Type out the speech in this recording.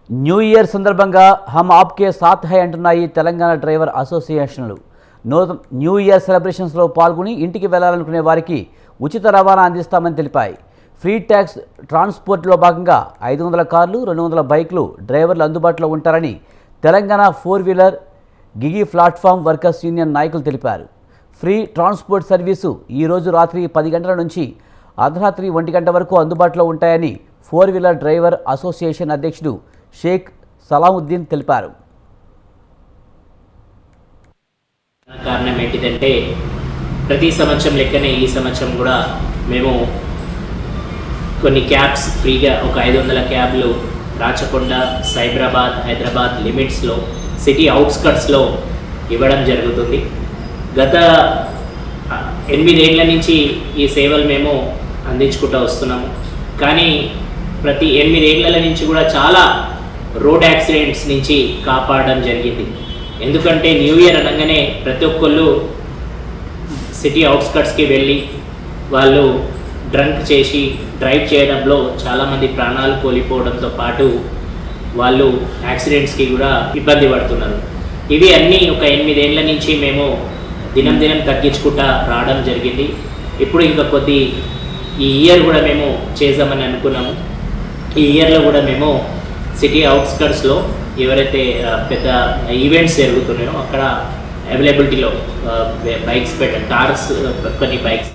New year సందర్భంగా హమ్ ఆప్కే సాత్ high అంటున్నాయి తెలంగాణ డ్రైవర్ అసోసియేషన్లు. న్యూ ఇయర్ సెలబ్రేషన్స్లో పాల్గొని ఇంటికి వెళ్లాలనుకునే వారికి ఉచిత రవాణా అందిస్తామని తెలిపాయి. ఫ్రీ ట్యాక్స్ ట్రాన్స్పోర్ట్లో భాగంగా 500 కార్లు, 200 బైక్లు డ్రైవర్లు అందుబాటులో ఉంటారని తెలంగాణ 4-వీలర్ గిగి ప్లాట్ఫామ్ వర్కర్స్ యూనియన్ నాయకులు తెలిపారు. ఫ్రీ ట్రాన్స్పోర్ట్ సర్వీసు ఈరోజు రాత్రి 10 గంటల నుంచి అర్ధరాత్రి 1 గంట వరకు అందుబాటులో ఉంటాయని 4-వీలర్ డ్రైవర్ అసోసియేషన్ అధ్యక్షుడు షేక్ సలాముద్దీన్ తెలిపారు. కారణం ఏంటిదంటే ప్రతి సంవత్సరం లెక్కనే ఈ సంవత్సరం కూడా మేము కొన్ని క్యాబ్స్ ఫ్రీగా ఒక 500 క్యాబ్లు రాచకొండ, సైబరాబాద్, హైదరాబాద్ లిమిట్స్లో సిటీ అవుట్స్కట్స్లో ఇవ్వడం జరుగుతుంది. గత 8 ఏళ్ల నుంచి ఈ సేవలు మేము అందించుకుంటూ వస్తున్నాము. కానీ ప్రతి 8 ఏళ్ల నుంచి కూడా చాలా రోడ్ యాక్సిడెంట్స్ నుంచి కాపాడడం జరిగింది. ఎందుకంటే న్యూ ఇయర్ అనగానే ప్రతి ఒక్కళ్ళు సిటీ అవుట్స్కట్స్కి వెళ్ళి వాళ్ళు డ్రంక్ చేసి డ్రైవ్ చేయడంలో చాలామంది ప్రాణాలు కోల్పోవడంతో పాటు వాళ్ళు యాక్సిడెంట్స్కి కూడా ఇబ్బంది పడుతున్నారు. ఇవి అన్నీ ఒక 8 ఏళ్ల నుంచి మేము దినం తగ్గించుకుంటా రావడం జరిగింది. ఇప్పుడు ఇంకా ఈ ఇయర్ కూడా మేము చేద్దామని అనుకున్నాము. ఈ ఇయర్లో కూడా మేము సిటీ అవుట్స్కట్స్లో ఎవరైతే పెద్ద ఈవెంట్స్ జరుగుతున్నాయో అక్కడ అవైలబిలిటీలో బైక్స్ కార్స్ కొన్ని బైక్స్